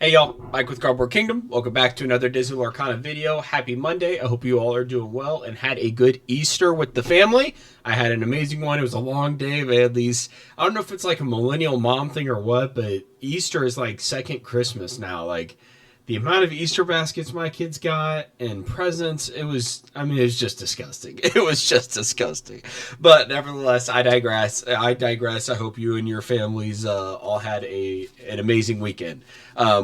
Hey y'all, Mike with Cardboard Kingdom. Welcome back to another Disney Lorcana video. Happy Monday. I hope you all are doing well and had a good Easter with the family. I had an amazing one. It was a long day. We had these, I don't know if it's like a millennial mom thing or what, but Easter is like second Christmas now. Like the amount of Easter baskets my kids got and presents, it was, I mean, it was just disgusting. It was just disgusting. But nevertheless, I digress. I digress. I hope you and your families all had an amazing weekend.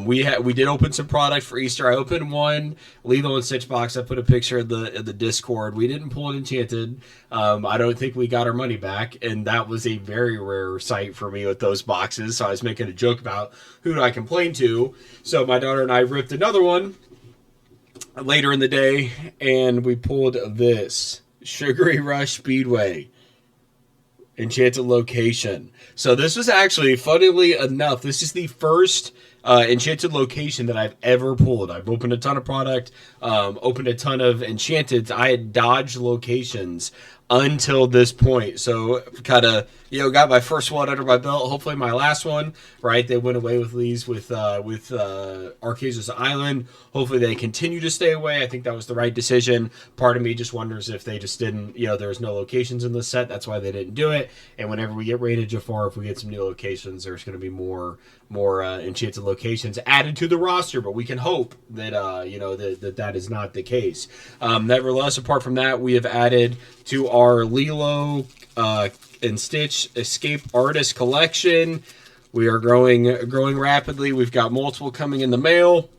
We did open some product for Easter. I opened one Lilo and Stitch box. I put a picture in the Discord. We didn't pull an Enchanted. I don't think we got our money back, and that was a very rare sight for me with those boxes. So I was making a joke about who do I complain to. So my daughter and I ripped another one later in the day, and we pulled this Sugary Rush Speedway Enchanted location. So this was actually, funnily enough, this is the first Enchanted location that I've ever pulled. I've opened a ton of product, opened a ton of Enchanteds. I had dodged locations until this point. So kind of, got my first one under my belt. Hopefully my last one, right? They went away with these with Arcasia's Island. Hopefully they continue to stay away. I think that was the right decision. Part of me just wonders if they just didn't, there's no locations in the set. That's why they didn't do it. And whenever we get Rated Jafar, if we get some new locations, there's going to be more Enchanted locations added to the roster, but we can hope that that is not the case. Nevertheless, apart from that, we have added to our Lilo and Stitch Escape Artist collection. We are growing rapidly. We've got multiple coming in the mail.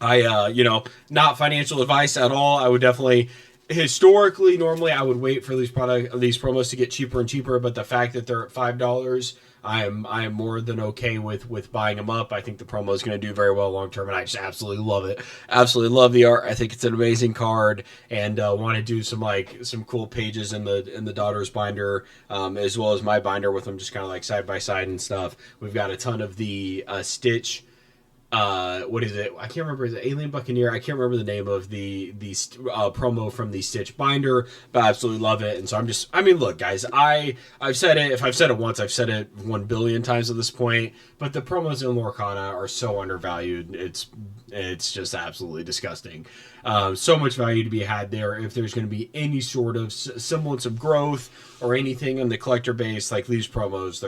Not financial advice at all. I would definitely, historically, normally I would wait for these promos to get cheaper and cheaper, but the fact that they're at $5, I am more than okay with buying them up. I think the promo is going to do very well long term, and I just absolutely love it. Absolutely love the art. I think it's an amazing card, and want to do some cool pages in the daughter's binder, as well as my binder with them, just kind of like side by side and stuff. We've got a ton of the Stitch. What is it? I can't remember. Is it Alien Buccaneer? I can't remember the name of the promo from the Stitch binder, but I absolutely love it. And so look, guys, I've said it. If I've said it once, I've said it 1 billion times at this point. But the promos in Lorcana are so undervalued. It's just absolutely disgusting. So much value to be had there. If there's going to be any sort of semblance of growth or anything in the collector base, like these promos,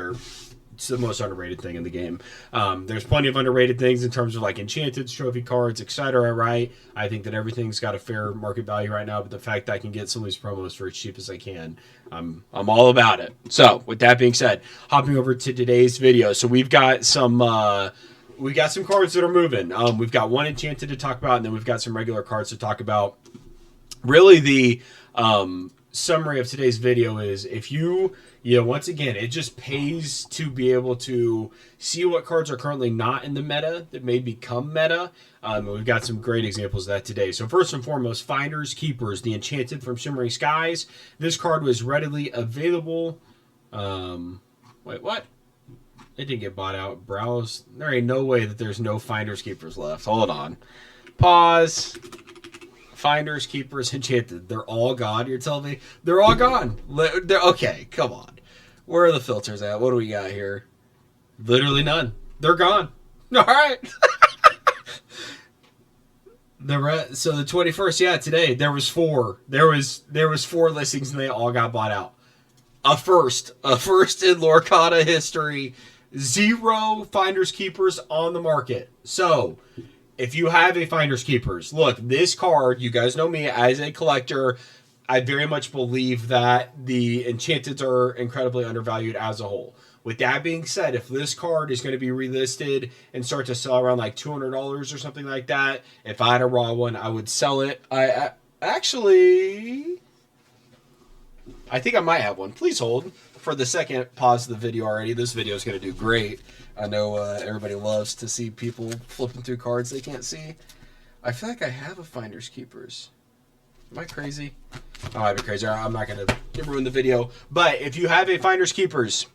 it's the most underrated thing in the game. There's plenty of underrated things in terms of like Enchanted, trophy cards, etc. Right? I think that everything's got a fair market value right now, but the fact that I can get some of these promos for as cheap as I can, I'm all about it. So with that being said, hopping over to today's video. So we've got some cards that are moving. We've got one Enchanted to talk about, and then we've got some regular cards to talk about. Really, the summary of today's video is if once again, it just pays to be able to see what cards are currently not in the meta that may become meta. We've got some great examples of that today. So first and foremost, Finders Keepers, the Enchanted from Shimmering Skies. This card was readily available. Wait, what? It didn't get bought out. Browse. There ain't no way that there's no Finders Keepers left. Hold on. Pause. Finders, Keepers, Enchanted. They're all gone, you're telling me? They're all gone. Okay, come on. Where are the filters at? What do we got here? Literally none. They're gone. All right. So the 21st, yeah, today, there was 4. There was 4 listings, and they all got bought out. A first in Lorcana history. 0 Finders, Keepers on the market. So if you have a Finders Keepers, look, this card, you guys know me as a collector, I very much believe that the Enchanteds are incredibly undervalued as a whole. With that being said, if this card is going to be relisted and start to sell around like $200 or something like that, if I had a raw one, I would sell it. I think I might have one. Please hold for the second pause of the video already. This video is going to do great. I know everybody loves to see people flipping through cards they can't see. I feel like I have a Finders Keepers. Am I crazy? Oh, I'd be crazy. I'm not going to ruin the video. But if you have a Finders Keepers,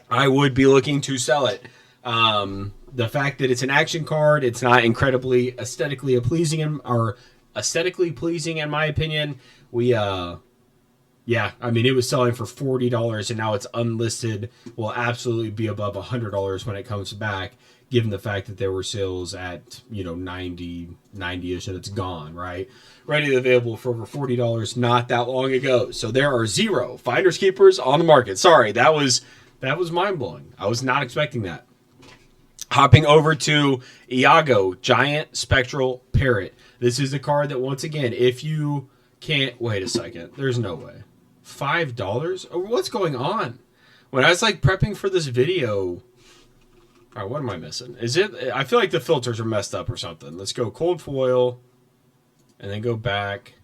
I would be looking to sell it. The fact that it's an action card, it's not incredibly aesthetically pleasing in my opinion. Yeah, I mean, it was selling for $40, and now it's unlisted. Will absolutely be above $100 when it comes back. given the fact that there were sales at, 90-ish, and it's gone, right? Ready available for over $40 not that long ago. So there are 0 finders keepers on the market. Sorry, that was mind-blowing. I was not expecting that. Hopping over to Iago, Giant Spectral Parrot. This is a card that, once again, if you can't... Wait a second. There's no way. $5? Oh, what's going on? When I was, prepping for this video... All right, what am I missing? Is it... I feel like the filters are messed up or something. Let's go cold foil, and then go back.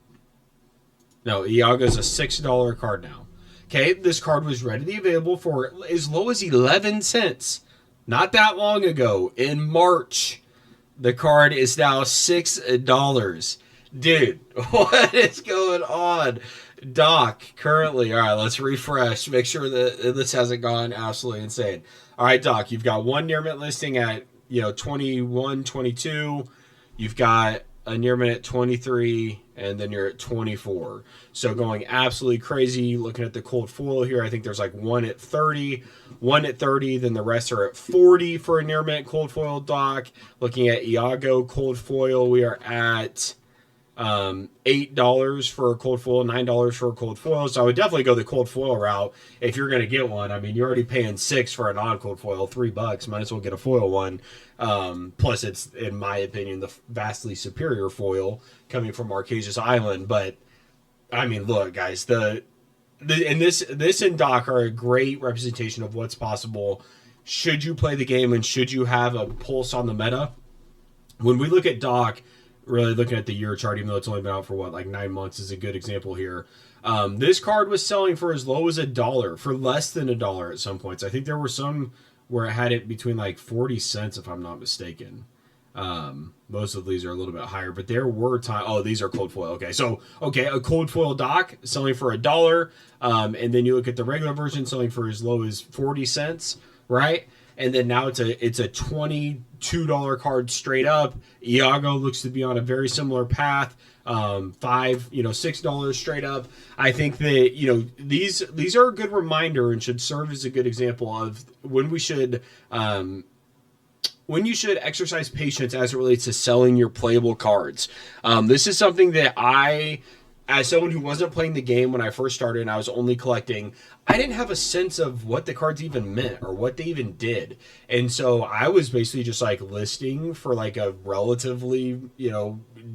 No, Iago's a $6 card now. Okay, this card was readily available for as low as 11 cents. Not that long ago, in March, the card is now $6. Dude, what is going on? Doc, currently, all right, let's refresh. Make sure that this hasn't gone absolutely insane. All right, Doc, you've got one near mint listing at, 21, 22. You've got a near mint at 23, and then you're at 24. So going absolutely crazy. Looking at the cold foil here, I think there's one at 30, then the rest are at 40 for a near mint cold foil, Doc. Looking at Iago cold foil, we are at $8 for a cold foil, $9 for a cold foil. So I would definitely go the cold foil route if you're going to get one. I mean, you're already paying $6 for a non-cold foil, $3. Might as well get a foil one. Plus, it's, in my opinion, the vastly superior foil coming from Arcasius Island. But I mean, look, guys, this and Doc are a great representation of what's possible should you play the game and should you have a pulse on the meta. When we look at Doc, really looking at the year chart, even though it's only been out for 9 months, is a good example here. This card was selling for as low as $1, for less than $1 at some points. I think there were some where it had it between 40 cents, if I'm not mistaken. Most of these are a little bit higher, but there were times. Oh, these are cold foil. Okay, so a cold foil Doc selling for $1, and then you look at the regular version selling for as low as 40 cents, right? And then now it's a $22 card straight up. Iago looks to be on a very similar path. $6 straight up. I think that these are a good reminder and should serve as a good example of when we should when you should exercise patience as it relates to selling your playable cards. This is something that I, as someone who wasn't playing the game when I first started and I was only collecting, I didn't have a sense of what the cards even meant or what they even did. And so I was basically just listing for a relatively,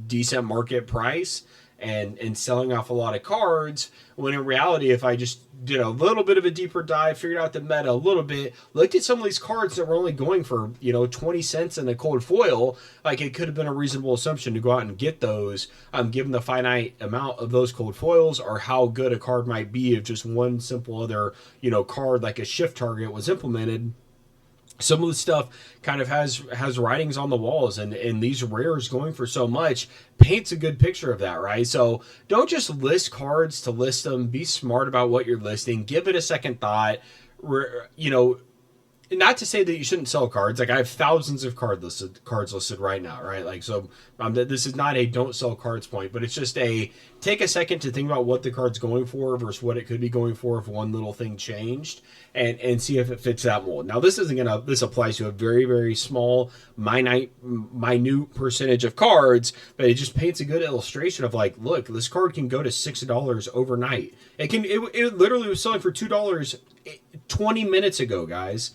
decent market price and selling off a lot of cards, when in reality, if I just did a little bit of a deeper dive, figured out the meta a little bit, looked at some of these cards that were only going for 20 cents in a cold foil, it could have been a reasonable assumption to go out and get those, given the finite amount of those cold foils, or how good a card might be if just one simple other card like a shift target was implemented. Some of the stuff kind of has writings on the walls, and these rares going for so much paints a good picture of that, right? So don't just list cards to list them. Be smart about what you're listing. Give it a second thought. Not to say that you shouldn't sell cards. I have thousands of cards listed right now, right? So this is not a don't sell cards point, but it's just take a second to think about what the card's going for versus what it could be going for if one little thing changed, and see if it fits that mold. Now, this applies to a very, very small, minute percentage of cards, but it just paints a good illustration of look, this card can go to $6 overnight. It literally was selling for $2 20 minutes ago, guys.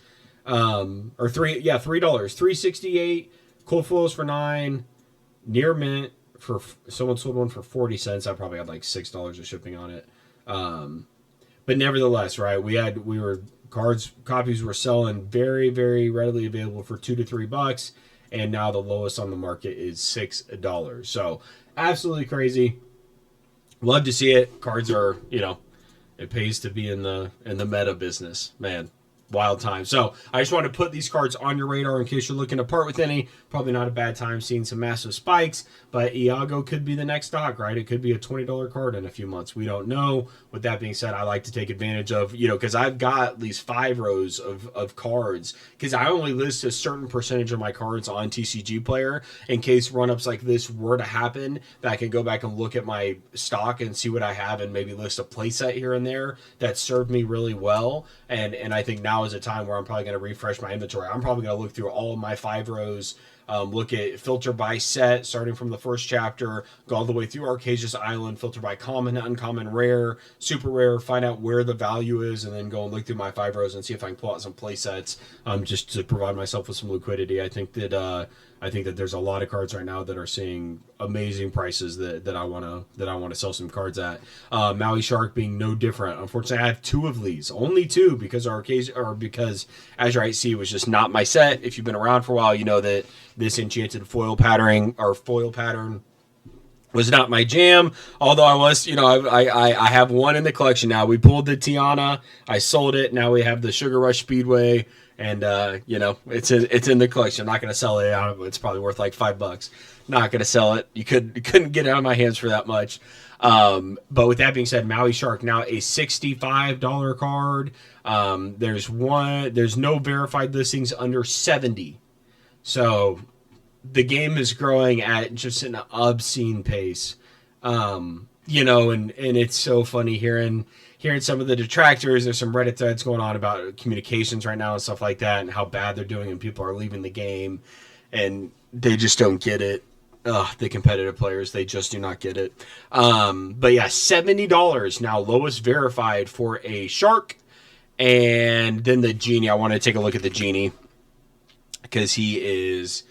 Or $3, $3.68, cold foils for $9, near mint for, someone sold one for 40 cents. I probably had $6 of shipping on it. But nevertheless, right, copies were selling very, very readily available for $2 to $3, and now the lowest on the market is $6. So absolutely crazy. Love to see it. Cards are, it pays to be in the meta business, man. Wild time. So I just want to put these cards on your radar in case you're looking to part with any. Probably not a bad time seeing some massive spikes, but Iago could be the next stock, right? It could be a $20 card in a few months. We don't know. With that being said, I like to take advantage of, because I've got at least 5 rows of cards, because I only list a certain percentage of my cards on TCGPlayer in case run-ups like this were to happen, that I can go back and look at my stock and see what I have and maybe list a playset here and there that served me really well. And I think now now is a time where I'm probably going to refresh my inventory. I'm probably going to look through all of my 5 rows, look at filter by set, starting from the first chapter, go all the way through Arcasia's Island, filter by common, uncommon, rare, super rare, find out where the value is, and then go and look through my 5 rows and see if I can pull out some play sets, just to provide myself with some liquidity. I think that there's a lot of cards right now that are seeing amazing prices that I want to sell some cards at. Maui Shark being no different. Unfortunately, I have 2 of these, only 2, because because Azurite Sea was just not my set. If you've been around for a while, you know that this Enchanted foil pattern was not my jam. Although I was, I have 1 in the collection now. We pulled the Tiana, I sold it. Now we have the Sugar Rush Speedway. And it's in the collection. I'm not going to sell it. It's probably worth like $5. Not going to sell it. You couldn't get it out of my hands for that much. But with that being said, Maui Shark now a $65 card. There's no verified listings under 70. So the game is growing at just an obscene pace. And it's so funny hearing some of the detractors. There's some Reddit threads going on about communications right now and stuff like that, and how bad they're doing, and people are leaving the game, and they just don't get it. The competitive players, they just do not get it. But yeah, $70 now, lowest verified for a Shark. And then the Genie, I want to take a look at the Genie, because he is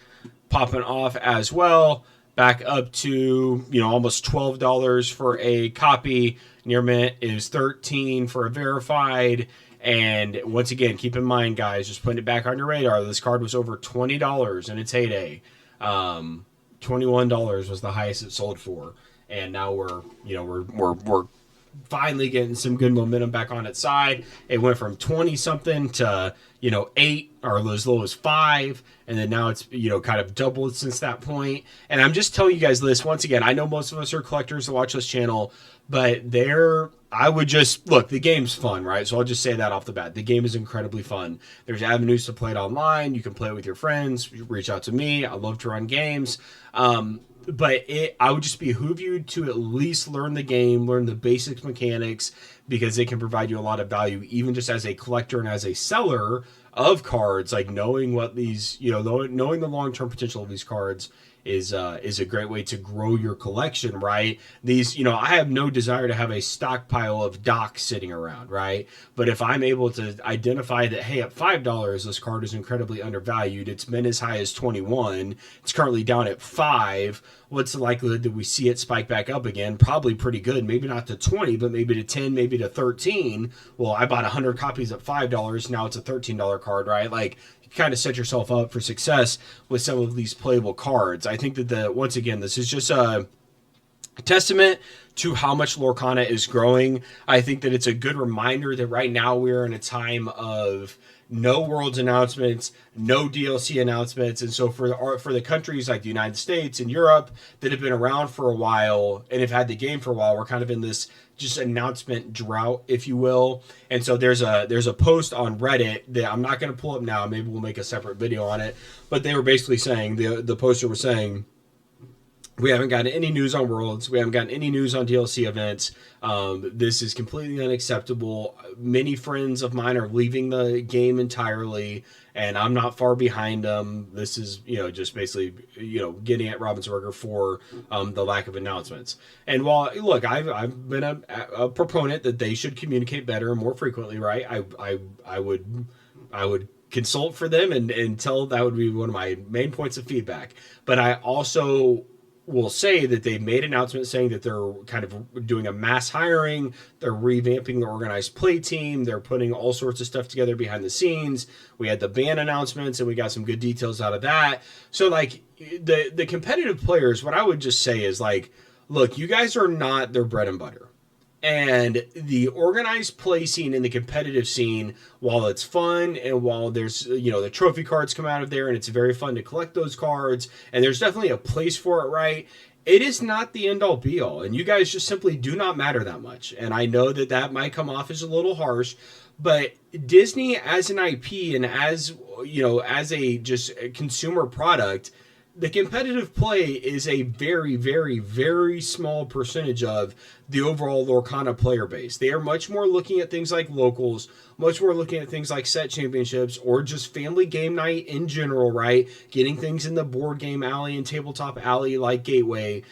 popping off as well, back up to almost $12 for a copy. Near mint is $13 for a verified. And once again, keep in mind, guys, just putting it back on your radar, this card was over $20 in its heyday. $21 was the highest it sold for, and now we're finally getting some good momentum back on its side. It went from 20 something to 8, or as low as 5, and then now it's kind of doubled since that point. And I'm just telling you guys this once again. I know most of us are collectors that watch this channel, but I would just look. The game's fun, right? So I'll just say that off the bat. The game is incredibly fun. There's avenues to play it online. You can play it with your friends. Reach out to me. I love to run games. But I would just behoove you to at least learn the game, learn the basics mechanics, because it can provide you a lot of value, even just as a collector and as a seller of cards. Like knowing what these, knowing the long-term potential of these cards is a great way to grow your collection, right? These, I have no desire to have a stockpile of docks sitting around, right? But if I'm able to identify that, hey, at $5, this card is incredibly undervalued. It's been as high as 21. It's currently down at 5. What's the likelihood that we see it spike back up again? Probably pretty good. Maybe not to 20, but maybe to 10, maybe to 13. Well, I bought 100 copies at $5. Now it's a $13 card, right? Like, you kind of set yourself up for success with some of these playable cards. I think that once again, this is just a testament to how much Lorcana is growing. I think that it's a good reminder that right now we're in a time of no Worlds announcements, no DLC announcements. And so for the countries like the United States and Europe that have been around for a while and have had the game for a while, we're kind of in this just announcement drought, if you will. And so there's a post on Reddit that I'm not going to pull up now. Maybe we'll make a separate video on it. But they were basically saying, the poster was saying, we haven't gotten any news on Worlds. We haven't gotten any news on DLC events. This is completely unacceptable. Many friends of mine are leaving the game entirely, and I'm not far behind them. This is, just basically, getting at Ravensburger for the lack of announcements. And while, look, I've been a proponent that they should communicate better and more frequently, right? I would consult for them and tell that would be one of my main points of feedback. But I also will say that they made announcements saying that they're kind of doing a mass hiring, they're revamping the organized play team, they're putting all sorts of stuff together behind the scenes. We had the ban announcements, and we got some good details out of that. So, like, the competitive players, what I would just say is, like, look, you guys are not their bread and butter. And the organized play scene and the competitive scene, while it's fun and while there's, the trophy cards come out of there and it's very fun to collect those cards and there's definitely a place for it, right? It is not the end all be all. And you guys just simply do not matter that much. And I know that might come off as a little harsh, but Disney as an IP and as, as a just consumer product, the competitive play is a very, very, very small percentage of the overall Lorcana player base. They are much more looking at things like locals, much more looking at things like set championships or just family game night in general, right? Getting things in the board game alley and tabletop alley like Gateway.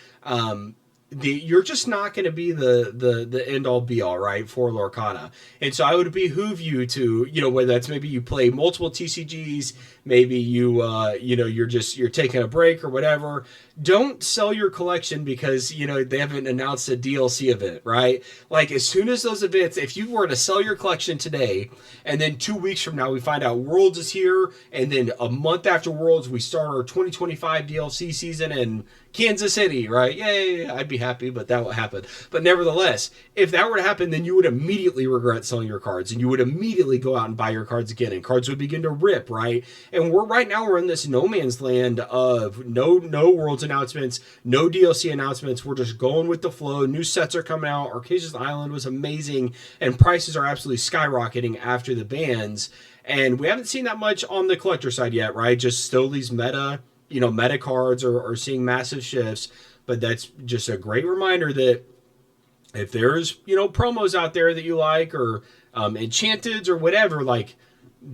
You're just not going to be the end all be all, right, for Lorcana. And so I would behoove you to, whether that's maybe you play multiple TCGs, maybe you're taking a break or whatever. Don't sell your collection because they haven't announced a DLC event, right? Like as soon as those events, if you were to sell your collection today and then 2 weeks from now we find out Worlds is here, and then a month after Worlds we start our 2025 DLC season in Kansas City, right? Yay, I'd be happy, but that won't happen. But nevertheless, if that were to happen, then you would immediately regret selling your cards, and you would immediately go out and buy your cards again, and cards would begin to rip, right? And we're in this no man's land of no Worlds announcements, no DLC announcements. We're just going with the flow. New sets are coming out. Arcasia's Island was amazing, and prices are absolutely skyrocketing after the bans. And we haven't seen that much on the collector side yet, right? Just still these meta cards are seeing massive shifts. But that's just a great reminder that if there's, promos out there that you like, or Enchanteds or whatever, like,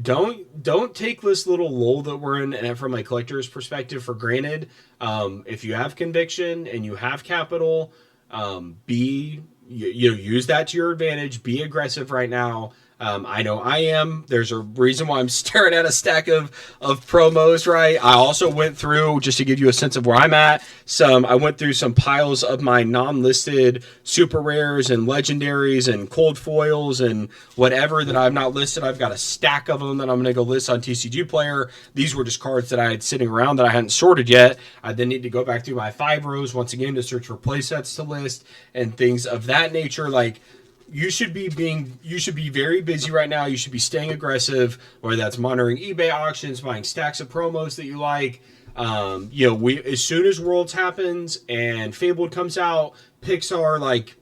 don't take this little lull that we're in from a collector's perspective for granted. If you have conviction and you have capital, use that to your advantage. Be aggressive right now. I know I am. There's a reason why I'm staring at a stack of promos, right? I also went through, just to give you a sense of where I'm at, I went through some piles of my non-listed super rares and legendaries and cold foils and whatever that I've not listed. I've got a stack of them that I'm going to go list on TCGPlayer. These were just cards that I had sitting around that I hadn't sorted yet. I then need to go back through my 5 rows once again to search for playsets to list and things of that nature. Like, you should be very busy right now. You should be staying aggressive, whether that's monitoring eBay auctions, buying stacks of promos that you like. As soon as Worlds happens and Fabled comes out, Pixar, like,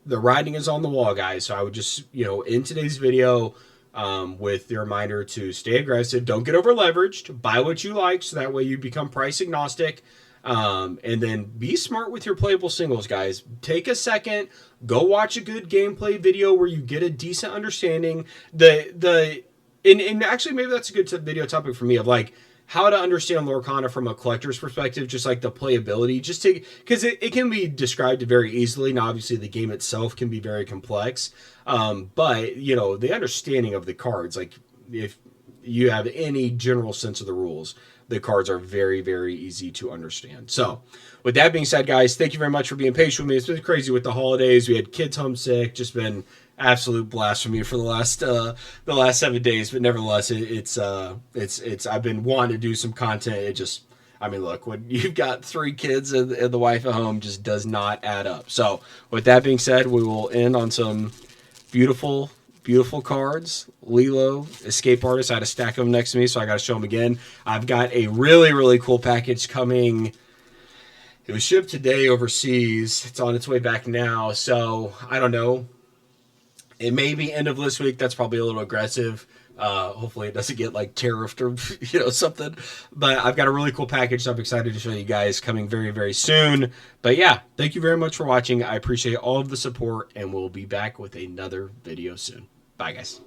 the writing is on the wall, guys. So I would just, in today's video, with the reminder to stay aggressive, don't get over leveraged, buy what you like, so that way you become price agnostic. And then be smart with your playable singles, guys. Take a second, go watch a good gameplay video where you get a decent understanding. And actually, maybe that's a good video topic for me, of like how to understand Lorcana from a collector's perspective, just like the playability, because it can be described very easily. Now, obviously, the game itself can be very complex, but the understanding of the cards, like if you have any general sense of the rules, the cards are very, very easy to understand. So, with that being said, guys, thank you very much for being patient with me. It's been crazy with the holidays. We had kids homesick. Just been absolute blast for me for the last 7 days. But nevertheless, it's I've been wanting to do some content. Look, when you've got 3 kids and the wife at home, just does not add up. So, with that being said, we will end on some beautiful cards. Lilo, Escape Artist. I had a stack of them next to me, so I got to show them again. I've got a really, really cool package coming. It was shipped today overseas. It's on its way back now, so I don't know. It may be end of this week. That's probably a little aggressive. Hopefully it doesn't get like tariffed or something. But I've got a really cool package, so I'm excited to show you guys, coming very, very soon. But yeah, thank you very much for watching. I appreciate all of the support, and we'll be back with another video soon. Bye, guys.